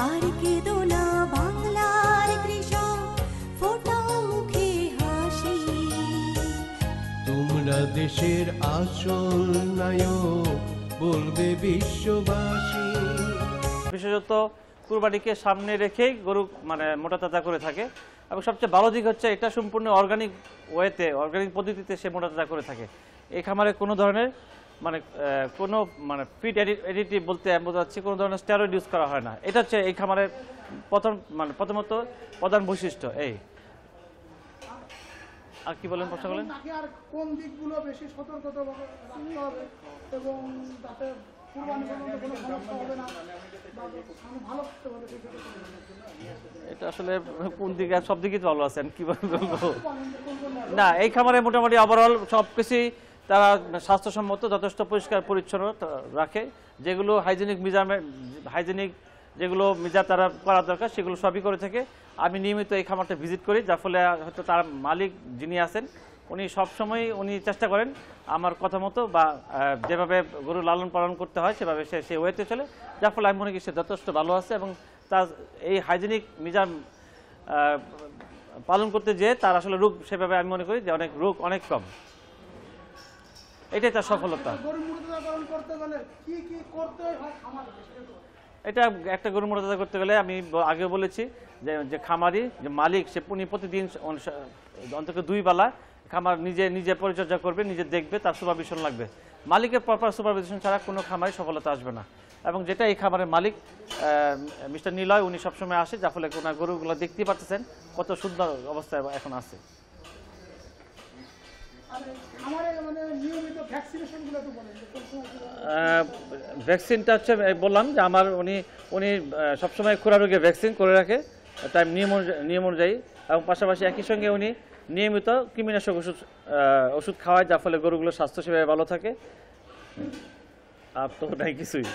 আর কেঁদো না বাংলার কৃষক, ফোটাও মুখে হাসি। তোমরা দেশের আসল নায়ক, বলবে বিশ্ববাসী। বিশেষত কুরবানিকে সামনে রেখেই গরু মানে মোটা তাজা করে থাকে, এবং সবচেয়ে ভালো দিক হচ্ছে এটা সম্পূর্ণ অর্গানিক ওয়েতে, অর্গানিক পদ্ধতিতে সে মোটা তাজা করে থাকে। এই খামারে কোনো ধরনের কোনো ফিড এডিটিভ বলতে বোঝাচ্ছি কোনো ধরনের স্টেরয়েড ইউজ করা হয় না। এটা হচ্ছে এই খামারের প্রথমত প্রধান বৈশিষ্ট্য। এই আর কি বলেন, প্রশ্ন বলেন। আর কোন দিকগুলো বেশি সতর্কতা রাখতে হবে এবং যাতে কুরবানি পর্যন্ত কোনো সমস্যা হবে না বা ভালো করতে হবে? এটা আসলে কোন দিকে, সব দিকেই তো ভালো আছেন, কি বলবো না। এই খামারে মোটামুটি ওভারঅল সবকিছুই তারা স্বাস্থ্যসম্মত, যথেষ্ট পরিষ্কার পরিচ্ছন্ন রাখে। যেগুলো হাইজেনিক যেগুলো মেজাজ তারা করা দরকার সেগুলো সবই করে থাকে। আমি নিয়মিত এই খামারটা ভিজিট করি, যার ফলে হয়তো তার মালিক যিনি আছেন উনি সবসময় চেষ্টা করেন আমার কথা মতো বা যেভাবে গরু লালন পালন করতে হয় সেভাবে সে ওয়েতে চলে, যার ফলে আমি মনে করি সে যথেষ্ট ভালো আছে। এবং তার এই হাইজেনিক মিজান পালন করতে যেয়ে তার আসলে রোগ সেভাবে আমি মনে করি যে রোগ অনেক কম। এটাই তার সফলতা। এটা একটা গরু মোটা করতে গেলে আমি আগে বলেছি যে খামারি যে মালিক সে প্রতিদিন অন্তত 2 বেলা খামার নিজে পরিচর্যা করবে, নিজে দেখবে, তার সুপারভিশন লাগবে। মালিকের প্রপার সুপারভিশন ছাড়া কোনো খামারে সফলতা আসবে না। এবং যেটা এই খামারের মালিক মিস্টার নিলয়, উনি সবসময় আসে, যার ফলে ওনার গরুগুলো দেখতেই পাচ্ছেন কত সুন্দর অবস্থায় এখন আছে। ভ্যাকসিনটা হচ্ছে বললাম যে আমার উনি সবসময় খুরা রোগের ভ্যাকসিন করে রাখে টাইম নিয়ম অনুযায়ী, এবং পাশাপাশি একই সঙ্গে উনি নিয়মিত কৃমিনাশক ওষুধ খাওয়ায়, যার ফলে গরুগুলোর স্বাস্থ্য সেভাবে ভালো থাকে। আর তো নাই কিছুই।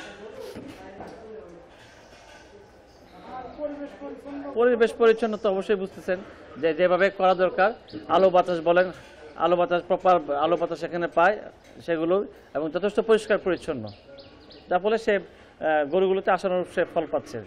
পরিবেশ পরিচ্ছন্ন তো অবশ্যই বুঝতেছেন যে যেভাবে করা দরকার, আলো বাতাস বলেন, প্রপার আলো বাতাস এখানে পায় সেগুলো, এবং যথেষ্ট পরিষ্কার পরিচ্ছন্ন, যার ফলে সে গরুগুলোতে আশানুরূপ সে ফল পাচ্ছে।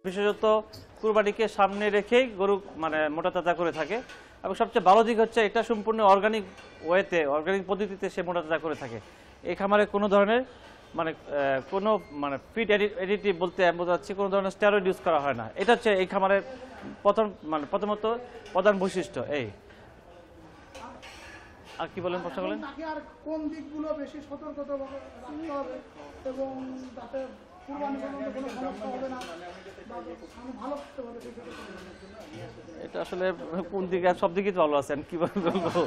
বিশেষত কুরবানিকে সামনে রেখেই গরু মানে মোটা তাজা করে থাকে এবং সবচেয়ে ভালো দিক হচ্ছে এটা সম্পূর্ণ অর্গানিক ওয়েতে অর্গানিক পদ্ধতিতে সে মোটা তাজা করে থাকে। এই খামারে কোনো ধরনের কোনো ফিড এডিটিভ বলতে বোঝাচ্ছি কোনো ধরনের স্টেরয়েড ইউজ করা হয় না। এটা হচ্ছে এই খামারের প্রথমত প্রধান বৈশিষ্ট্য। এই আর কি বলেন, প্রশ্ন বলেন। তাকে আর কোন দিকগুলো বেশি সতর্কতা রাখতে হবে এবং যাতে কুরবানির সময় কোনো সমস্যা হবে না বা আমি ভালো করতে পারবে সেই ক্ষেত্রে এটা আসলে কোন দিকে, সব দিকেই ভালো আছেন কিভাবে বলবো।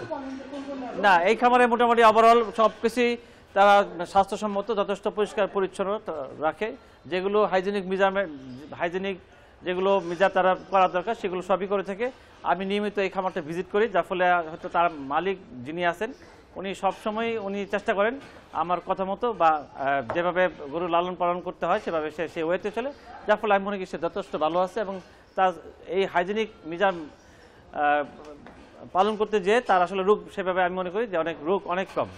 না, এই খামারে মোটামুটি ওভারঅল সবকিছুই তারা স্বাস্থ্যসম্মত, যথেষ্ট পরিষ্কার পরিচ্ছন্ন রাখে। যেগুলো হাইজেনিক যেগুলো মিজার তারা করা দরকার সেগুলো সবই করে থাকে। আমি নিয়মিত এই খামারটা ভিজিট করি, যার ফলে হয়তো তার মালিক যিনি আছেন উনি সবসময় চেষ্টা করেন আমার কথা মতো বা যেভাবে গরু লালন পালন করতে হয় সেভাবে সে ওয়েতে চলে, যার ফলে আমি মনে করি সে যথেষ্ট ভালো আছে এবং তার এই হাইজেনিক মিজান পালন করতে যেয়ে তার আসলে রোগ সেভাবে আমি মনে করি যে রোগ অনেক কম।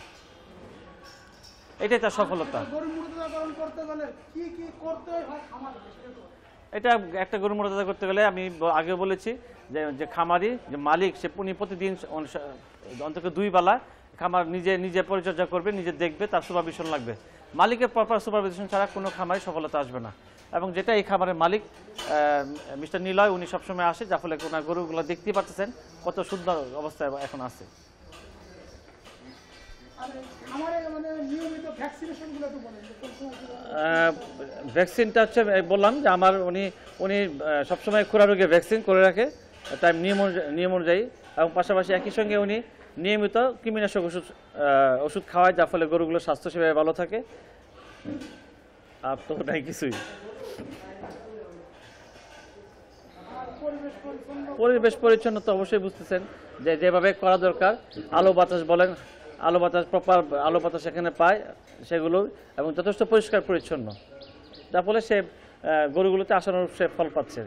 এটাই তার সফলতা। গরু মুরগিকরণ করতে গেলে কি কি করতে হয় খামারে? এটা একটা গরু মোটা তাজা করতে গেলে আমি আগে বলেছি যে খামারি যে মালিক সে প্রতিদিন অন্তত 2 বেলা খামার নিজে পরিচর্যা করবে, নিজে দেখবে, তার সুপারভিশন লাগবে। মালিকের প্রপার সুপারভিশন ছাড়া কোনো খামারে সফলতা আসবে না। এবং যেটা এই খামারের মালিক মিস্টার নিলয় উনি সবসময় আসে, যার ফলে ওনার গরুগুলো দেখতেই পাচ্ছেন কত সুন্দর অবস্থায় এখন আছে। ভ্যাকসিনটা হচ্ছে বললাম যে আমার উনি সবসময় খুরা রোগের ভ্যাকসিন করে রাখে টাইম নিয়ম অনুযায়ী, এবং পাশাপাশি একই সঙ্গে উনি নিয়মিত কৃমিনাশক ওষুধ খাওয়ায়, যার ফলে গরুগুলোর স্বাস্থ্য সেভাবে ভালো থাকে। আর তো নাই কিছুই। পরিবেশ পরিচ্ছন্ন তো অবশ্যই বুঝতেছেন যে যেভাবে করা দরকার, আলো বাতাস বলেন, প্রপার আলো বাতাস এখানে পায় সেগুলো, এবং যথেষ্ট পরিষ্কার পরিচ্ছন্ন, যার ফলে সে গরুগুলোতে আশানুরূপ সে ফল পাচ্ছে।